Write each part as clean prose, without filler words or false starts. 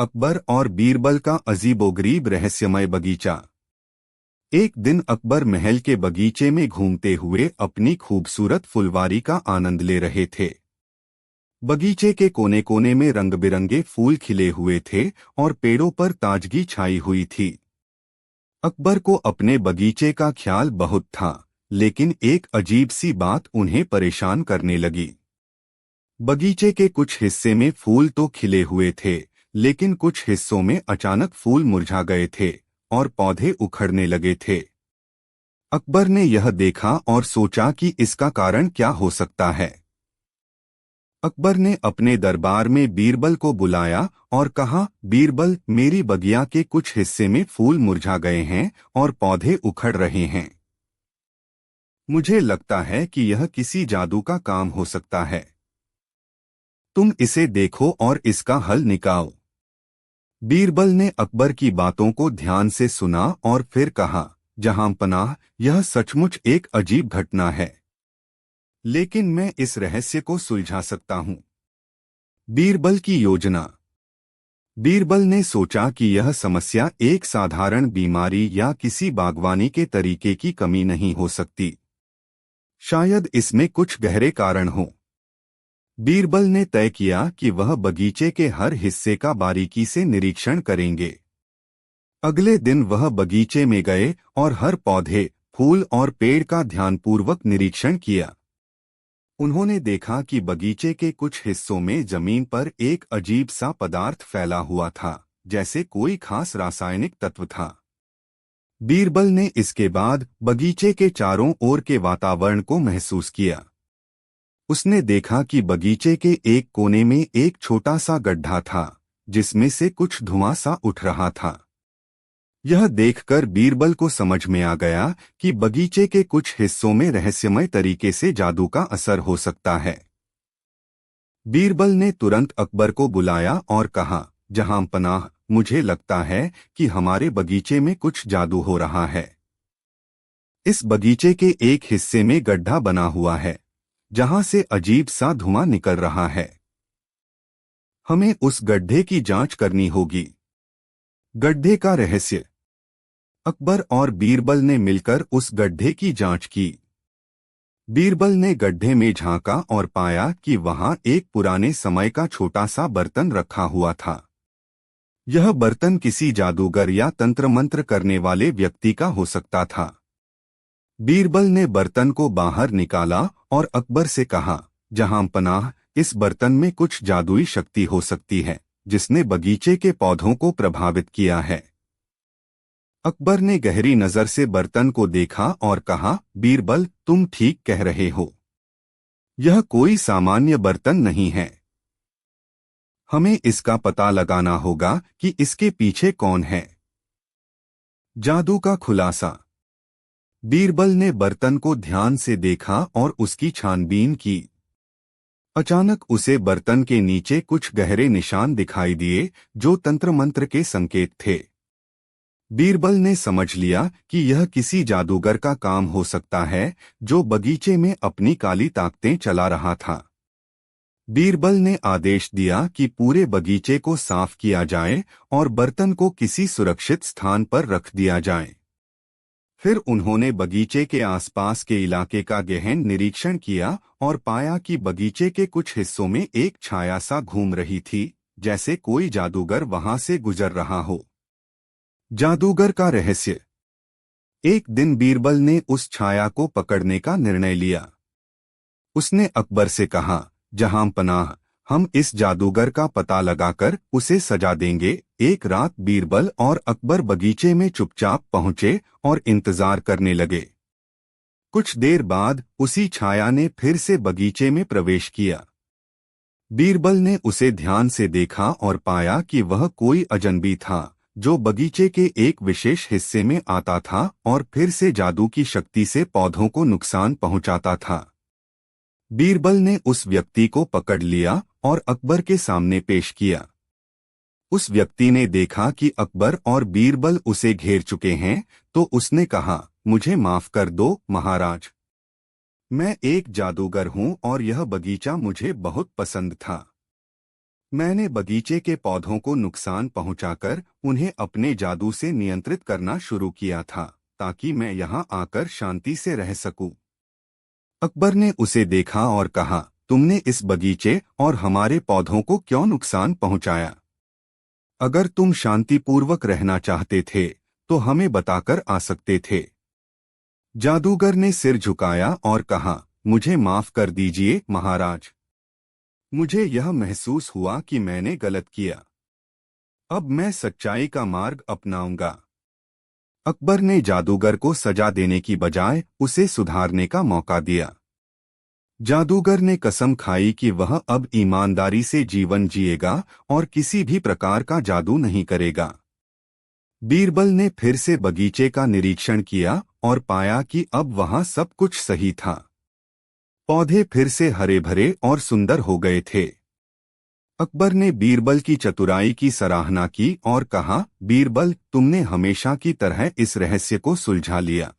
अकबर और बीरबल का अजीबोगरीब रहस्यमय बगीचा। एक दिन अकबर महल के बगीचे में घूमते हुए अपनी खूबसूरत फुलवारी का आनंद ले रहे थे। बगीचे के कोने कोने में रंग बिरंगे फूल खिले हुए थे और पेड़ों पर ताजगी छाई हुई थी। अकबर को अपने बगीचे का ख्याल बहुत था, लेकिन एक अजीब सी बात उन्हें परेशान करने लगी। बगीचे के कुछ हिस्से में फूल तो खिले हुए थे, लेकिन कुछ हिस्सों में अचानक फूल मुरझा गए थे और पौधे उखड़ने लगे थे। अकबर ने यह देखा और सोचा कि इसका कारण क्या हो सकता है। अकबर ने अपने दरबार में बीरबल को बुलाया और कहा, बीरबल, मेरी बगिया के कुछ हिस्से में फूल मुरझा गए हैं और पौधे उखड़ रहे हैं। मुझे लगता है कि यह किसी जादू का काम हो सकता है। तुम इसे देखो और इसका हल निकालो। बीरबल ने अकबर की बातों को ध्यान से सुना और फिर कहा, जहांपनाह, यह सचमुच एक अजीब घटना है, लेकिन मैं इस रहस्य को सुलझा सकता हूं। बीरबल की योजना। बीरबल ने सोचा कि यह समस्या एक साधारण बीमारी या किसी बागवानी के तरीके की कमी नहीं हो सकती। शायद इसमें कुछ गहरे कारण हों। बीरबल ने तय किया कि वह बगीचे के हर हिस्से का बारीकी से निरीक्षण करेंगे। अगले दिन वह बगीचे में गए और हर पौधे, फूल और पेड़ का ध्यानपूर्वक निरीक्षण किया। उन्होंने देखा कि बगीचे के कुछ हिस्सों में जमीन पर एक अजीब सा पदार्थ फैला हुआ था, जैसे कोई खास रासायनिक तत्व था। बीरबल ने इसके बाद बगीचे के चारों ओर के वातावरण को महसूस किया। उसने देखा कि बगीचे के एक कोने में एक छोटा सा गड्ढा था, जिसमें से कुछ धुआं सा उठ रहा था। यह देखकर बीरबल को समझ में आ गया कि बगीचे के कुछ हिस्सों में रहस्यमय तरीके से जादू का असर हो सकता है। बीरबल ने तुरंत अकबर को बुलाया और कहा, जहांपनाह, मुझे लगता है कि हमारे बगीचे में कुछ जादू हो रहा है। इस बगीचे के एक हिस्से में गड्ढा बना हुआ है, जहां से अजीब सा धुआं निकल रहा है। हमें उस गड्ढे की जांच करनी होगी। गड्ढे का रहस्य। अकबर और बीरबल ने मिलकर उस गड्ढे की जांच की। बीरबल ने गड्ढे में झांका और पाया कि वहां एक पुराने समय का छोटा सा बर्तन रखा हुआ था। यह बर्तन किसी जादूगर या तंत्र मंत्र करने वाले व्यक्ति का हो सकता था। बीरबल ने बर्तन को बाहर निकाला और अकबर से कहा, जहांपनाह, इस बर्तन में कुछ जादुई शक्ति हो सकती है, जिसने बगीचे के पौधों को प्रभावित किया है। अकबर ने गहरी नजर से बर्तन को देखा और कहा, बीरबल, तुम ठीक कह रहे हो। यह कोई सामान्य बर्तन नहीं है। हमें इसका पता लगाना होगा कि इसके पीछे कौन है। जादू का खुलासा। बीरबल ने बर्तन को ध्यान से देखा और उसकी छानबीन की। अचानक उसे बर्तन के नीचे कुछ गहरे निशान दिखाई दिए, जो तंत्र मंत्र के संकेत थे। बीरबल ने समझ लिया कि यह किसी जादूगर का काम हो सकता है, जो बगीचे में अपनी काली ताकतें चला रहा था। बीरबल ने आदेश दिया कि पूरे बगीचे को साफ किया जाए और बर्तन को किसी सुरक्षित स्थान पर रख दिया जाए। फिर उन्होंने बगीचे के आसपास के इलाके का गहन निरीक्षण किया और पाया कि बगीचे के कुछ हिस्सों में एक छाया सा घूम रही थी, जैसे कोई जादूगर वहां से गुजर रहा हो। जादूगर का रहस्य। एक दिन बीरबल ने उस छाया को पकड़ने का निर्णय लिया। उसने अकबर से कहा, जहांपनाह, हम इस जादूगर का पता लगाकर उसे सजा देंगे। एक रात बीरबल और अकबर बगीचे में चुपचाप पहुंचे और इंतजार करने लगे। कुछ देर बाद उसी छाया ने फिर से बगीचे में प्रवेश किया। बीरबल ने उसे ध्यान से देखा और पाया कि वह कोई अजनबी था, जो बगीचे के एक विशेष हिस्से में आता था और फिर से जादू की शक्ति से पौधों को नुकसान पहुंचाता था। बीरबल ने उस व्यक्ति को पकड़ लिया और अकबर के सामने पेश किया। उस व्यक्ति ने देखा कि अकबर और बीरबल उसे घेर चुके हैं, तो उसने कहा, मुझे माफ कर दो महाराज। मैं एक जादूगर हूं और यह बगीचा मुझे बहुत पसंद था। मैंने बगीचे के पौधों को नुकसान पहुंचाकर उन्हें अपने जादू से नियंत्रित करना शुरू किया था, ताकि मैं यहाँ आकर शांति से रह सकूं। अकबर ने उसे देखा और कहा, तुमने इस बगीचे और हमारे पौधों को क्यों नुकसान पहुंचाया? अगर तुम शांतिपूर्वक रहना चाहते थे तो हमें बताकर आ सकते थे। जादूगर ने सिर झुकाया और कहा, मुझे माफ कर दीजिए महाराज। मुझे यह महसूस हुआ कि मैंने गलत किया। अब मैं सच्चाई का मार्ग अपनाऊंगा। अकबर ने जादूगर को सजा देने की बजाय उसे सुधारने का मौका दिया। जादूगर ने कसम खाई कि वह अब ईमानदारी से जीवन जिएगा और किसी भी प्रकार का जादू नहीं करेगा। बीरबल ने फिर से बगीचे का निरीक्षण किया और पाया कि अब वहां सब कुछ सही था। पौधे फिर से हरे भरे और सुंदर हो गए थे। अकबर ने बीरबल की चतुराई की सराहना की और कहा, बीरबल, तुमने हमेशा की तरह इस रहस्य को सुलझा लिया।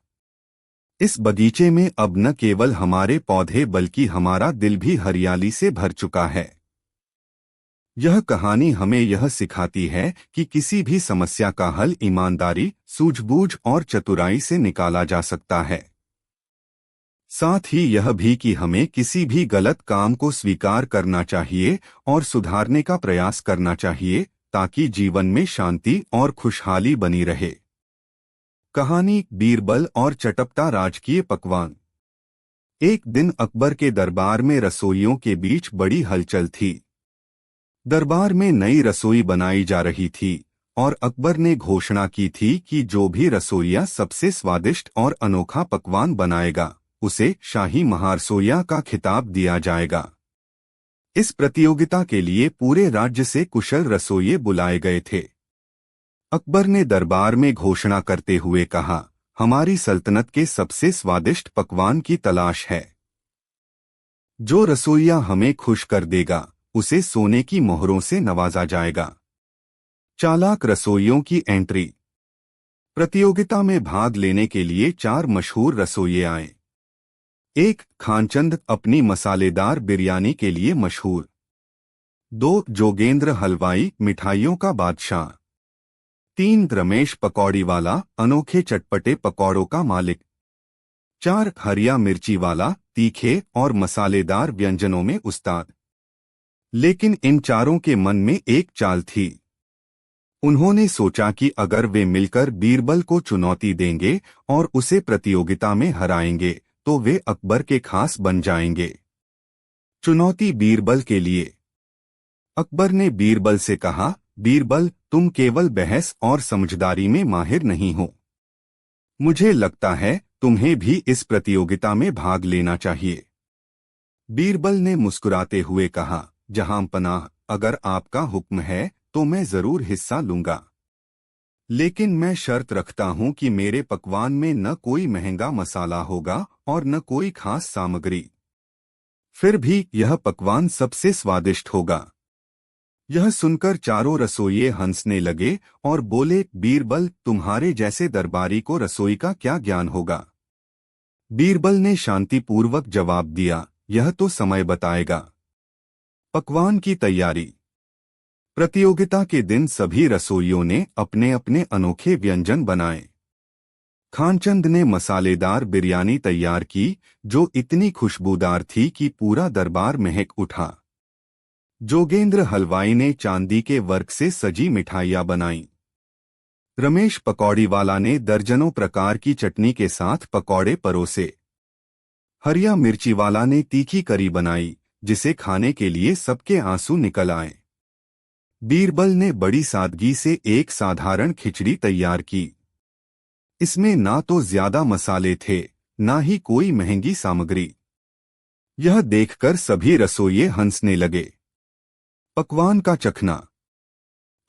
इस बगीचे में अब न केवल हमारे पौधे बल्कि हमारा दिल भी हरियाली से भर चुका है। यह कहानी हमें यह सिखाती है कि किसी भी समस्या का हल ईमानदारी, सूझबूझ और चतुराई से निकाला जा सकता है। साथ ही यह भी कि हमें किसी भी गलत काम को स्वीकार करना चाहिए और सुधारने का प्रयास करना चाहिए, ताकि जीवन में शांति और खुशहाली बनी रहे। कहानी बीरबल और चटपटा राजकीय पकवान। एक दिन अकबर के दरबार में रसोइयों के बीच बड़ी हलचल थी। दरबार में नई रसोई बनाई जा रही थी और अकबर ने घोषणा की थी कि जो भी रसोइया सबसे स्वादिष्ट और अनोखा पकवान बनाएगा, उसे शाही महारसोइया का खिताब दिया जाएगा। इस प्रतियोगिता के लिए पूरे राज्य से कुशल रसोइये बुलाए गए थे। अकबर ने दरबार में घोषणा करते हुए कहा, हमारी सल्तनत के सबसे स्वादिष्ट पकवान की तलाश है। जो रसोइया हमें खुश कर देगा, उसे सोने की मोहरों से नवाजा जाएगा। चालाक रसोइयों की एंट्री। प्रतियोगिता में भाग लेने के लिए 4 मशहूर रसोइये आए। 1. खानचंद, अपनी मसालेदार बिरयानी के लिए मशहूर। 2. जोगेंद्र हलवाई, मिठाइयों का बादशाह। 3. रमेश पकौड़ीवाला, अनोखे चटपटे पकौड़ों का मालिक। 4. हरिया मिर्ची वाला, तीखे और मसालेदार व्यंजनों में उस्ताद। लेकिन इन चारों के मन में एक चाल थी। उन्होंने सोचा कि अगर वे मिलकर बीरबल को चुनौती देंगे और उसे प्रतियोगिता में हराएंगे तो वे अकबर के खास बन जाएंगे। चुनौती बीरबल के लिए। अकबर ने बीरबल से कहा, बीरबल, तुम केवल बहस और समझदारी में माहिर नहीं हो। मुझे लगता है तुम्हें भी इस प्रतियोगिता में भाग लेना चाहिए। बीरबल ने मुस्कुराते हुए कहा, जहां पनाह, अगर आपका हुक्म है तो मैं जरूर हिस्सा लूंगा। लेकिन मैं शर्त रखता हूं कि मेरे पकवान में न कोई महंगा मसाला होगा और न कोई खास सामग्री। फिर भी यह पकवान सबसे स्वादिष्ट होगा। यह सुनकर चारों रसोइये हंसने लगे और बोले, बीरबल, तुम्हारे जैसे दरबारी को रसोई का क्या ज्ञान होगा। बीरबल ने शांतिपूर्वक जवाब दिया, यह तो समय बताएगा। पकवान की तैयारी। प्रतियोगिता के दिन सभी रसोइयों ने अपने अपने अनोखे व्यंजन बनाए। खानचंद ने मसालेदार बिरयानी तैयार की, जो इतनी खुशबूदार थी कि पूरा दरबार महक उठा। जोगेंद्र हलवाई ने चांदी के वर्क से सजी मिठाइयां बनाईं। रमेश पकौड़ीवाला ने दर्जनों प्रकार की चटनी के साथ पकौड़े परोसे। हरिया मिर्चीवाला ने तीखी करी बनाई, जिसे खाने के लिए सबके आंसू निकल आए। बीरबल ने बड़ी सादगी से एक साधारण खिचड़ी तैयार की। इसमें ना तो ज्यादा मसाले थे, ना ही कोई महंगी सामग्री। यह देखकर सभी रसोइये हंसने लगे। पकवान का चखना।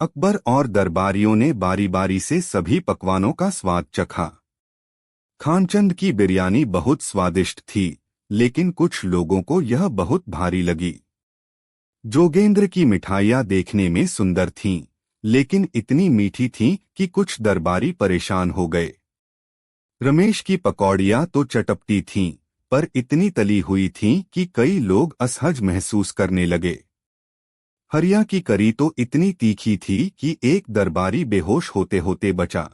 अकबर और दरबारियों ने बारी बारी से सभी पकवानों का स्वाद चखा। खानचंद की बिरयानी बहुत स्वादिष्ट थी, लेकिन कुछ लोगों को यह बहुत भारी लगी। जोगेंद्र की मिठाइयां देखने में सुंदर थीं, लेकिन इतनी मीठी थीं कि कुछ दरबारी परेशान हो गए। रमेश की पकौड़ियां तो चटपटी थीं, पर इतनी तली हुई थीं कि कई लोग असहज महसूस करने लगे। हरिया की करी तो इतनी तीखी थी कि एक दरबारी बेहोश होते होते बचा।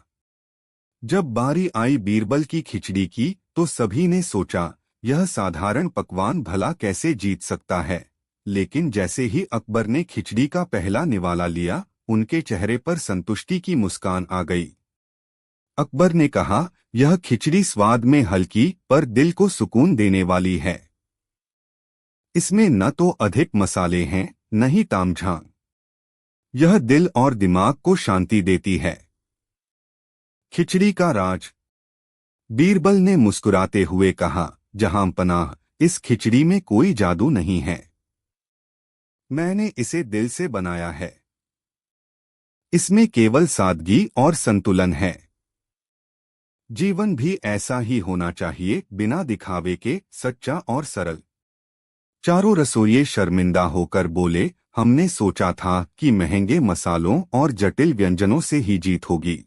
जब बारी आई बीरबल की खिचड़ी की तो सभी ने सोचा यह साधारण पकवान भला कैसे जीत सकता है। लेकिन जैसे ही अकबर ने खिचड़ी का पहला निवाला लिया, उनके चेहरे पर संतुष्टि की मुस्कान आ गई। अकबर ने कहा, यह खिचड़ी स्वाद में हल्की पर दिल को सुकून देने वाली है। इसमें न तो अधिक मसाले हैं, न ही तामझाम। यह दिल और दिमाग को शांति देती है। खिचड़ी का राज। बीरबल ने मुस्कुराते हुए कहा, जहां पनाह, इस खिचड़ी में कोई जादू नहीं है। मैंने इसे दिल से बनाया है। इसमें केवल सादगी और संतुलन है। जीवन भी ऐसा ही होना चाहिए, बिना दिखावे के, सच्चा और सरल। चारों रसोइये शर्मिंदा होकर बोले, हमने सोचा था कि महंगे मसालों और जटिल व्यंजनों से ही जीत होगी।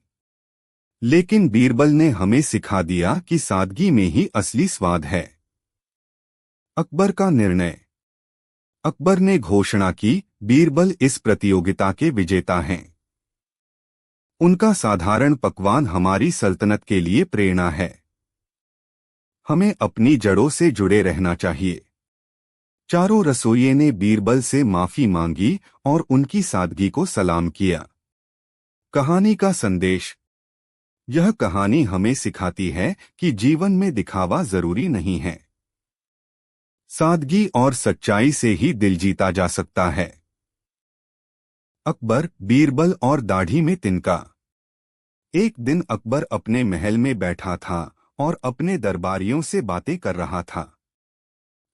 लेकिन बीरबल ने हमें सिखा दिया कि सादगी में ही असली स्वाद है। अकबर का निर्णय। अकबर ने घोषणा की, बीरबल इस प्रतियोगिता के विजेता हैं। उनका साधारण पकवान हमारी सल्तनत के लिए प्रेरणा है। हमें अपनी जड़ों से जुड़े रहना चाहिए। चारों रसोइये ने बीरबल से माफी मांगी और उनकी सादगी को सलाम किया। कहानी का संदेश। यह कहानी हमें सिखाती है कि जीवन में दिखावा जरूरी नहीं है। सादगी और सच्चाई से ही दिल जीता जा सकता है। अकबर, बीरबल और दाढ़ी में तिनका। एक दिन अकबर अपने महल में बैठा था और अपने दरबारियों से बातें कर रहा था।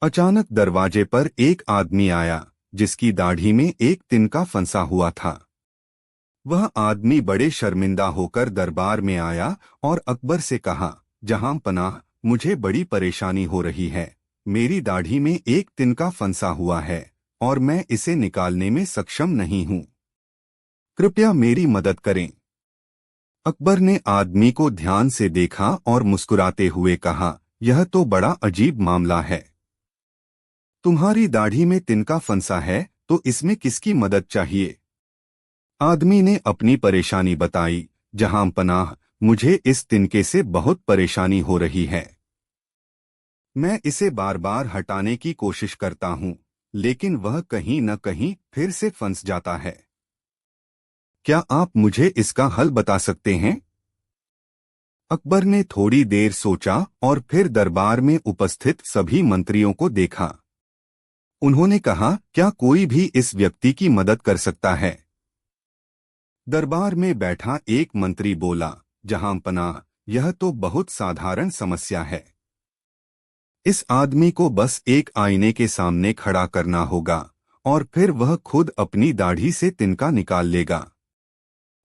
अचानक दरवाजे पर एक आदमी आया, जिसकी दाढ़ी में एक तिनका फंसा हुआ था। वह आदमी बड़े शर्मिंदा होकर दरबार में आया और अकबर से कहा, जहां पनाह, मुझे बड़ी परेशानी हो रही है। मेरी दाढ़ी में एक तिनका फंसा हुआ है और मैं इसे निकालने में सक्षम नहीं हूं। कृपया मेरी मदद करें। अकबर ने आदमी को ध्यान से देखा और मुस्कुराते हुए कहा, यह तो बड़ा अजीब मामला है। तुम्हारी दाढ़ी में तिनका फंसा है तो इसमें किसकी मदद चाहिए? आदमी ने अपनी परेशानी बताई, जहां पनाह, मुझे इस तिनके से बहुत परेशानी हो रही है। मैं इसे बार बार हटाने की कोशिश करता हूं, लेकिन वह कहीं न कहीं फिर से फंस जाता है। क्या आप मुझे इसका हल बता सकते हैं? अकबर ने थोड़ी देर सोचा और फिर दरबार में उपस्थित सभी मंत्रियों को देखा। उन्होंने कहा, क्या कोई भी इस व्यक्ति की मदद कर सकता है? दरबार में बैठा एक मंत्री बोला, जहां पनाह, यह तो बहुत साधारण समस्या है। इस आदमी को बस एक आईने के सामने खड़ा करना होगा और फिर वह खुद अपनी दाढ़ी से तिनका निकाल लेगा।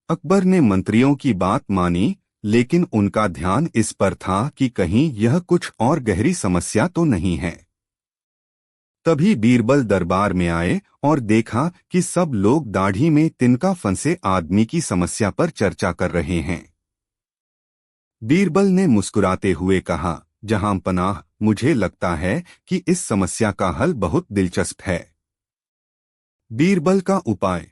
अकबर ने मंत्रियों की बात मानी, लेकिन उनका ध्यान इस पर था कि कहीं यह कुछ और गहरी समस्या तो नहीं है। तभी बीरबल दरबार में आए और देखा कि सब लोग दाढ़ी में तिनका फंसे आदमी की समस्या पर चर्चा कर रहे हैं। बीरबल ने मुस्कुराते हुए कहा, जहां पनाह, मुझे लगता है कि इस समस्या का हल बहुत दिलचस्प है। बीरबल का उपाय।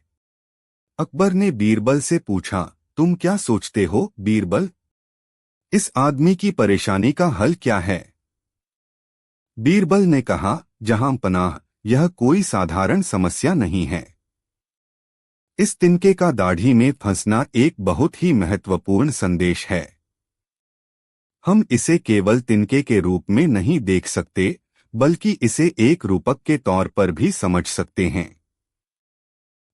अकबर ने बीरबल से पूछा, तुम क्या सोचते हो बीरबल? इस आदमी की परेशानी का हल क्या है? बीरबल ने कहा, जहां पनाह, यह कोई साधारण समस्या नहीं है। इस तिनके का दाढ़ी में फंसना एक बहुत ही महत्वपूर्ण संदेश है। हम इसे केवल तिनके के रूप में नहीं देख सकते, बल्कि इसे एक रूपक के तौर पर भी समझ सकते हैं।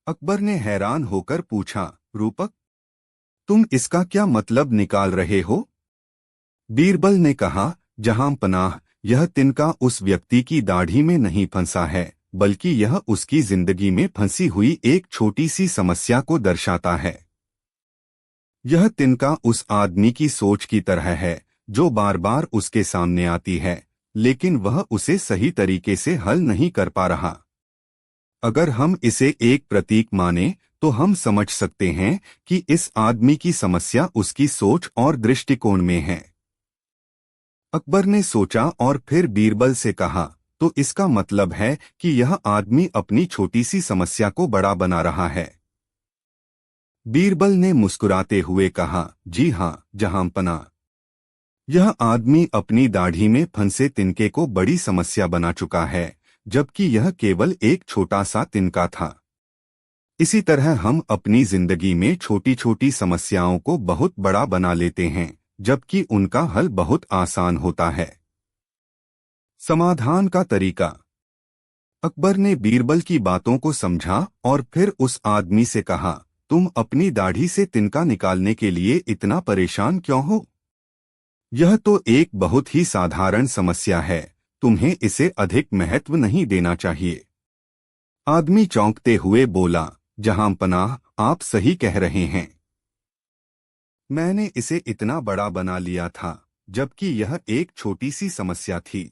अकबर ने हैरान होकर पूछा, रूपक? तुम इसका क्या मतलब निकाल रहे हो? बीरबल ने कहा, जहां पनाह, यह तिनका उस व्यक्ति की दाढ़ी में नहीं फंसा है, बल्कि यह उसकी जिंदगी में फंसी हुई एक छोटी सी समस्या को दर्शाता है। यह तिनका उस आदमी की सोच की तरह है, जो बार बार उसके सामने आती है, लेकिन वह उसे सही तरीके से हल नहीं कर पा रहा। अगर हम इसे एक प्रतीक माने, तो हम समझ सकते हैं कि इस आदमी की समस्या उसकी सोच और दृष्टिकोण में है। अकबर ने सोचा और फिर बीरबल से कहा, तो इसका मतलब है कि यह आदमी अपनी छोटी सी समस्या को बड़ा बना रहा है। बीरबल ने मुस्कुराते हुए कहा, जी हाँ जहांपना, यह आदमी अपनी दाढ़ी में फंसे तिनके को बड़ी समस्या बना चुका है, जबकि यह केवल एक छोटा सा तिनका था। इसी तरह हम अपनी जिंदगी में छोटी छोटी समस्याओं को बहुत बड़ा बना लेते हैं, जबकि उनका हल बहुत आसान होता है। समाधान का तरीका। अकबर ने बीरबल की बातों को समझा और फिर उस आदमी से कहा, तुम अपनी दाढ़ी से तिनका निकालने के लिए इतना परेशान क्यों हो? यह तो एक बहुत ही साधारण समस्या है, तुम्हें इसे अधिक महत्व नहीं देना चाहिए। आदमी चौंकते हुए बोला, जहांपनाह, आप सही कह रहे हैं। मैंने इसे इतना बड़ा बना लिया था, जबकि यह एक छोटी सी समस्या थी।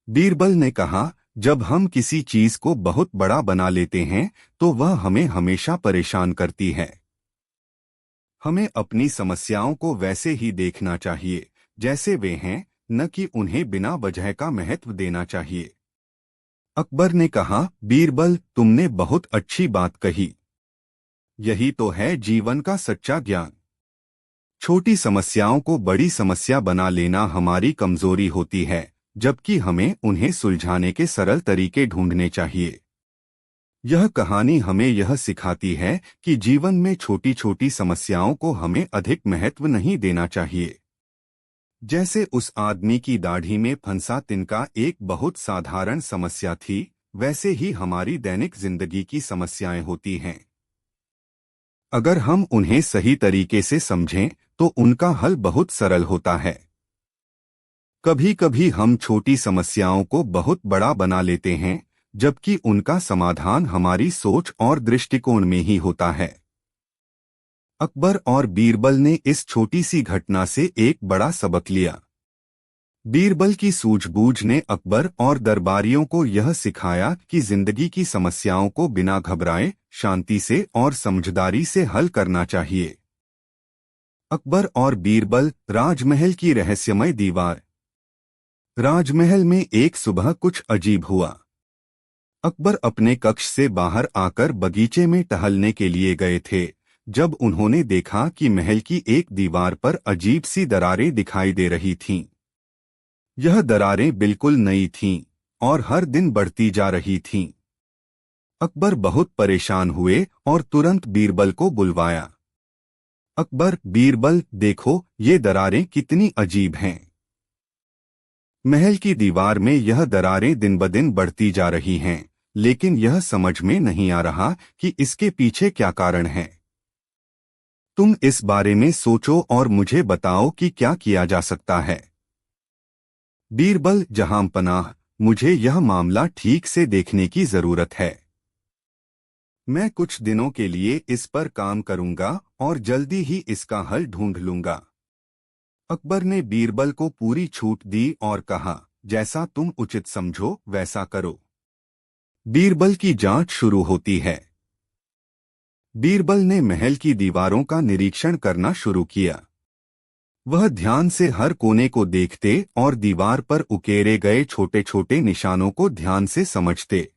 बीरबल ने कहा, जब हम किसी चीज को बहुत बड़ा बना लेते हैं तो वह हमें हमेशा परेशान करती है। हमें अपनी समस्याओं को वैसे ही देखना चाहिए जैसे वे हैं, न कि उन्हें बिना वजह का महत्व देना चाहिए। अकबर ने कहा, बीरबल, तुमने बहुत अच्छी बात कही। यही तो है जीवन का सच्चा ज्ञान। छोटी समस्याओं को बड़ी समस्या बना लेना हमारी कमजोरी होती है, जबकि हमें उन्हें सुलझाने के सरल तरीके ढूंढने चाहिए। यह कहानी हमें यह सिखाती है कि जीवन में छोटी छोटी समस्याओं को हमें अधिक महत्व नहीं देना चाहिए। जैसे उस आदमी की दाढ़ी में फंसा तिनका एक बहुत साधारण समस्या थी, वैसे ही हमारी दैनिक जिंदगी की समस्याएं होती हैं। अगर हम उन्हें सही तरीके से समझें तो उनका हल बहुत सरल होता है। कभी कभी हम छोटी समस्याओं को बहुत बड़ा बना लेते हैं, जबकि उनका समाधान हमारी सोच और दृष्टिकोण में ही होता है। अकबर और बीरबल ने इस छोटी सी घटना से एक बड़ा सबक लिया। बीरबल की सूझबूझ ने अकबर और दरबारियों को यह सिखाया कि जिंदगी की समस्याओं को बिना घबराए शांति से और समझदारी से हल करना चाहिए। अकबर और बीरबल, राजमहल की रहस्यमय दीवार। राजमहल में एक सुबह कुछ अजीब हुआ। अकबर अपने कक्ष से बाहर आकर बगीचे में टहलने के लिए गए थे, जब उन्होंने देखा कि महल की एक दीवार पर अजीब सी दरारें दिखाई दे रही थीं। यह दरारें बिल्कुल नई थीं और हर दिन बढ़ती जा रही थीं। अकबर बहुत परेशान हुए और तुरंत बीरबल को बुलवाया। अकबर, बीरबल, देखो ये दरारें कितनी अजीब हैं। महल की दीवार में यह दरारें दिन ब दिन बढ़ती जा रही हैं, लेकिन यह समझ में नहीं आ रहा कि इसके पीछे क्या कारण है। तुम इस बारे में सोचो और मुझे बताओ कि क्या किया जा सकता है। बीरबल, जहांपनाह, मुझे यह मामला ठीक से देखने की जरूरत है। मैं कुछ दिनों के लिए इस पर काम करूंगा और जल्दी ही इसका हल ढूंढ लूंगा। अकबर ने बीरबल को पूरी छूट दी और कहा, जैसा तुम उचित समझो वैसा करो। बीरबल की जांच शुरू होती है। बीरबल ने महल की दीवारों का निरीक्षण करना शुरू किया। वह ध्यान से हर कोने को देखते और दीवार पर उकेरे गए छोटे छोटे निशानों को ध्यान से समझते।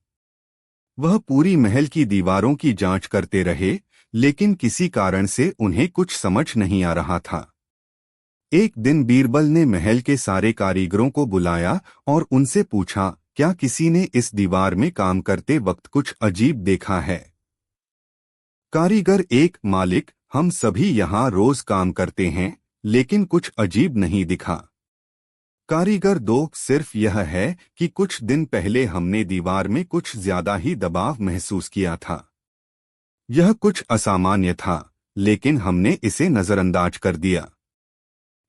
वह पूरी महल की दीवारों की जांच करते रहे, लेकिन किसी कारण से उन्हें कुछ समझ नहीं आ रहा था। एक दिन बीरबल ने महल के सारे कारीगरों को बुलाया और उनसे पूछा, क्या किसी ने इस दीवार में काम करते वक्त कुछ अजीब देखा है? कारीगर एक, मालिक, हम सभी यहाँ रोज काम करते हैं, लेकिन कुछ अजीब नहीं दिखा। कारीगर दो, सिर्फ यह है कि कुछ दिन पहले हमने दीवार में कुछ ज्यादा ही दबाव महसूस किया था। यह कुछ असामान्य था, लेकिन हमने इसे नजरअंदाज कर दिया।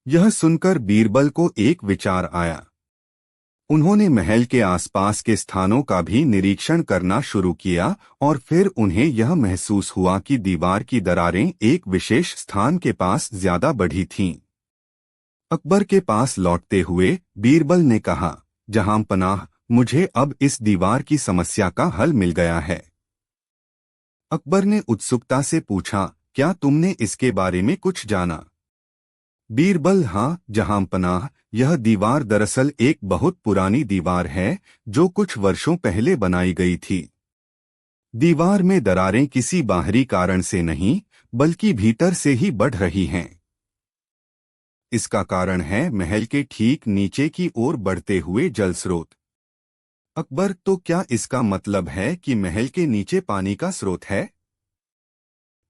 यह सुनकर बीरबल को एक विचार आया। उन्होंने महल के आसपास के स्थानों का भी निरीक्षण करना शुरू किया और फिर उन्हें यह महसूस हुआ कि दीवार की दरारें एक विशेष स्थान के पास ज्यादा बढ़ी थीं। अकबर के पास लौटते हुए बीरबल ने कहा, जहांपनाह, मुझे अब इस दीवार की समस्या का हल मिल गया है। अकबर ने उत्सुकता से पूछा, क्या तुमने इसके बारे में कुछ जाना? बीरबल, हाँ जहांपनाह, यह दीवार दरअसल एक बहुत पुरानी दीवार है जो कुछ वर्षों पहले बनाई गई थी। दीवार में दरारें किसी बाहरी कारण से नहीं बल्कि भीतर से ही बढ़ रही हैं। इसका कारण है महल के ठीक नीचे की ओर बढ़ते हुए जल स्रोत। अकबर, तो क्या इसका मतलब है कि महल के नीचे पानी का स्रोत है?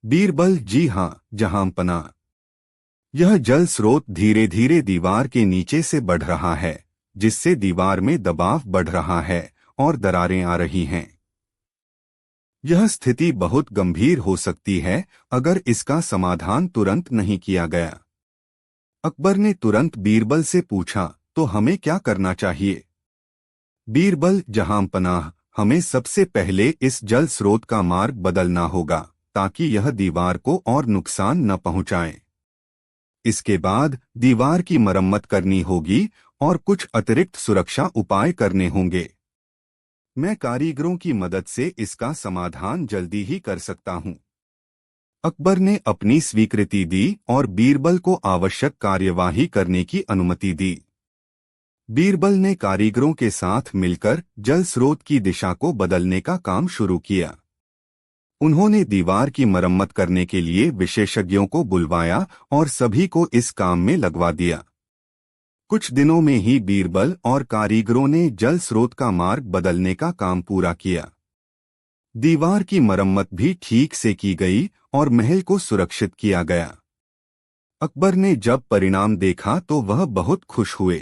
बीरबल, जी हाँ जहांपनाह, यह जल स्रोत धीरे धीरे दीवार के नीचे से बढ़ रहा है, जिससे दीवार में दबाव बढ़ रहा है और दरारें आ रही हैं। यह स्थिति बहुत गंभीर हो सकती है अगर इसका समाधान तुरंत नहीं किया गया। अकबर ने तुरंत बीरबल से पूछा, तो हमें क्या करना चाहिए? बीरबल, जहांपनाह, हमें सबसे पहले इस जल स्रोत का मार्ग बदलना होगा ताकि यह दीवार को और नुकसान न पहुंचाए। इसके बाद दीवार की मरम्मत करनी होगी और कुछ अतिरिक्त सुरक्षा उपाय करने होंगे। मैं कारीगरों की मदद से इसका समाधान जल्दी ही कर सकता हूं। अकबर ने अपनी स्वीकृति दी और बीरबल को आवश्यक कार्यवाही करने की अनुमति दी। बीरबल ने कारीगरों के साथ मिलकर जल स्रोत की दिशा को बदलने का काम शुरू किया। उन्होंने दीवार की मरम्मत करने के लिए विशेषज्ञों को बुलवाया और सभी को इस काम में लगवा दिया। कुछ दिनों में ही बीरबल और कारीगरों ने जल स्रोत का मार्ग बदलने का काम पूरा किया। दीवार की मरम्मत भी ठीक से की गई और महल को सुरक्षित किया गया। अकबर ने जब परिणाम देखा तो वह बहुत खुश हुए।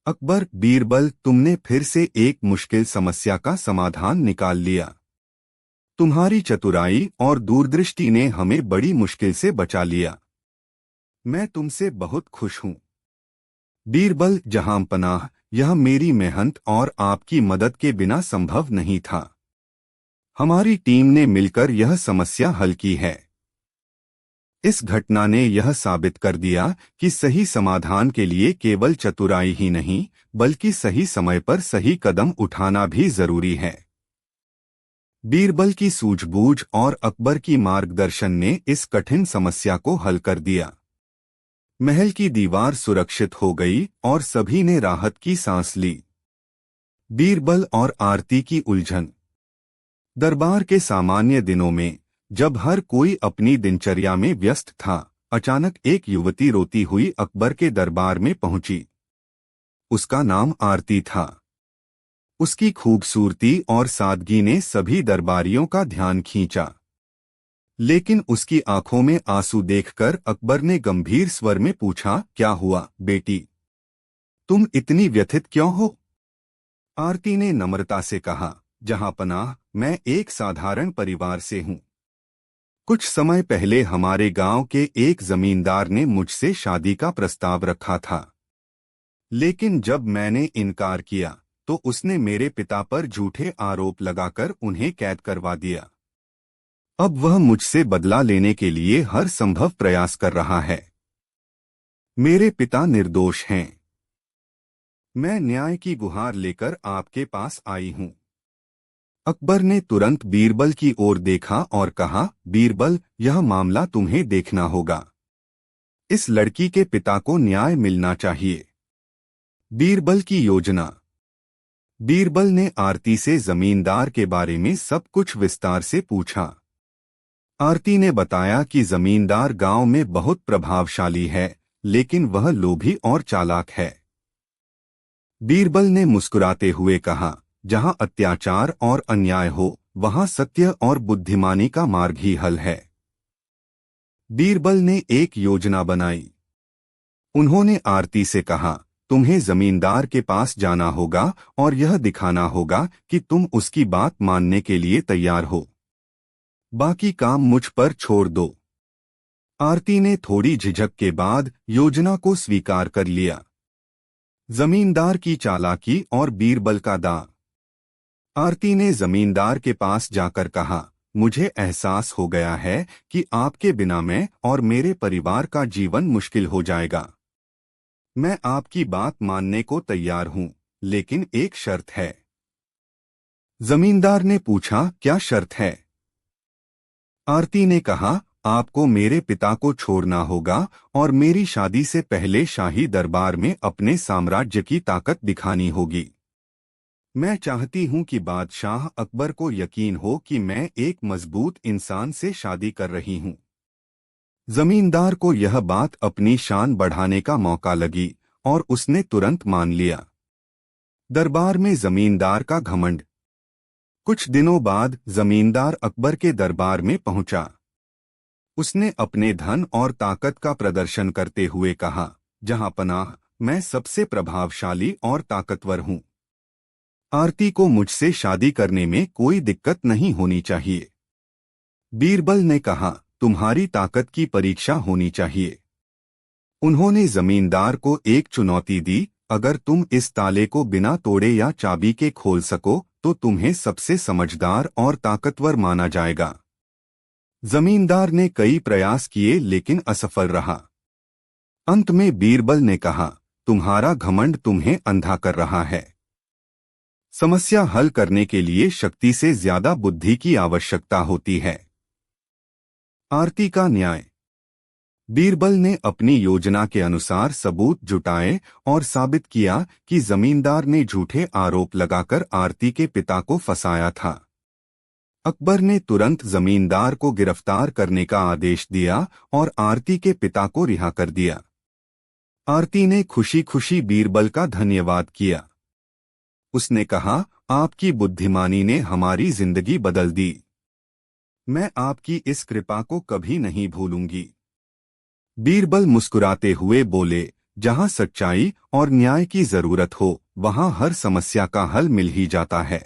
अकबर, बीरबल, तुमने फिर से एक मुश्किल समस्या का समाधान निकाल लिया। तुम्हारी चतुराई और दूरदृष्टि ने हमें बड़ी मुश्किल से बचा लिया। मैं तुमसे बहुत खुश हूं। बीरबल, जहांपनाह, यह मेरी मेहनत और आपकी मदद के बिना संभव नहीं था। हमारी टीम ने मिलकर यह समस्या हल की है। इस घटना ने यह साबित कर दिया कि सही समाधान के लिए केवल चतुराई ही नहीं बल्कि सही समय पर सही कदम उठाना भी जरूरी है। बीरबल की सूझबूझ और अकबर की मार्गदर्शन ने इस कठिन समस्या को हल कर दिया। महल की दीवार सुरक्षित हो गई और सभी ने राहत की सांस ली। बीरबल और आरती की उलझन। दरबार के सामान्य दिनों में जब हर कोई अपनी दिनचर्या में व्यस्त था, अचानक एक युवती रोती हुई अकबर के दरबार में पहुंची। उसका नाम आरती था। उसकी खूबसूरती और सादगी ने सभी दरबारियों का ध्यान खींचा। लेकिन उसकी आंखों में आंसू देखकर अकबर ने गंभीर स्वर में पूछा, क्या हुआ बेटी? तुम इतनी व्यथित क्यों हो? आरती ने नम्रता से कहा, जहांपनाह, मैं एक साधारण परिवार से हूं। कुछ समय पहले हमारे गांव के एक जमींदार ने मुझसे शादी का प्रस्ताव रखा था, लेकिन जब मैंने इनकार किया तो उसने मेरे पिता पर झूठे आरोप लगाकर उन्हें कैद करवा दिया। अब वह मुझसे बदला लेने के लिए हर संभव प्रयास कर रहा है। मेरे पिता निर्दोष हैं। मैं न्याय की गुहार लेकर आपके पास आई हूं। अकबर ने तुरंत बीरबल की ओर देखा और कहा, बीरबल, यह मामला तुम्हें देखना होगा। इस लड़की के पिता को न्याय मिलना चाहिए। बीरबल की योजना। बीरबल ने आरती से जमींदार के बारे में सब कुछ विस्तार से पूछा। आरती ने बताया कि जमींदार गांव में बहुत प्रभावशाली है, लेकिन वह लोभी और चालाक है। बीरबल ने मुस्कुराते हुए कहा, जहां अत्याचार और अन्याय हो, वहां सत्य और बुद्धिमानी का मार्ग ही हल है। बीरबल ने एक योजना बनाई। उन्होंने आरती से कहा, तुम्हें जमींदार के पास जाना होगा और यह दिखाना होगा कि तुम उसकी बात मानने के लिए तैयार हो। बाकी काम मुझ पर छोड़ दो। आरती ने थोड़ी झिझक के बाद योजना को स्वीकार कर लिया। जमींदार की चालाकी और बीरबल का दांव। आरती ने जमींदार के पास जाकर कहा, मुझे एहसास हो गया है कि आपके बिना मैं और मेरे परिवार का जीवन मुश्किल हो जाएगा। मैं आपकी बात मानने को तैयार हूं, लेकिन एक शर्त है। जमींदार ने पूछा, क्या शर्त है? आरती ने कहा, आपको मेरे पिता को छोड़ना होगा और मेरी शादी से पहले शाही दरबार में अपने साम्राज्य की ताकत दिखानी होगी। मैं चाहती हूं कि बादशाह अकबर को यकीन हो कि मैं एक मजबूत इंसान से शादी कर रही हूं। जमींदार को यह बात अपनी शान बढ़ाने का मौका लगी और उसने तुरंत मान लिया। दरबार में जमींदार का घमंड। कुछ दिनों बाद जमींदार अकबर के दरबार में पहुंचा। उसने अपने धन और ताकत का प्रदर्शन करते हुए कहा, जहां पनाह, मैं सबसे प्रभावशाली और ताकतवर हूं। आरती को मुझसे शादी करने में कोई दिक्कत नहीं होनी चाहिए। बीरबल ने कहा, तुम्हारी ताकत की परीक्षा होनी चाहिए। उन्होंने जमींदार को एक चुनौती दी, अगर तुम इस ताले को बिना तोड़े या चाबी के खोल सको तो तुम्हें सबसे समझदार और ताकतवर माना जाएगा। जमींदार ने कई प्रयास किए लेकिन असफल रहा। अंत में बीरबल ने कहा, तुम्हारा घमंड तुम्हें अंधा कर रहा है। समस्या हल करने के लिए शक्ति से ज्यादा बुद्धि की आवश्यकता होती है। आरती का न्याय। बीरबल ने अपनी योजना के अनुसार सबूत जुटाए और साबित किया कि जमींदार ने झूठे आरोप लगाकर आरती के पिता को फंसाया था। अकबर ने तुरंत जमींदार को गिरफ्तार करने का आदेश दिया और आरती के पिता को रिहा कर दिया। आरती ने खुशी खुशी बीरबल का धन्यवाद किया। उसने कहा, आपकी बुद्धिमानी ने हमारी जिंदगी बदल दी। मैं आपकी इस कृपा को कभी नहीं भूलूंगी। बीरबल मुस्कुराते हुए बोले, जहां सच्चाई और न्याय की जरूरत हो वहां हर समस्या का हल मिल ही जाता है।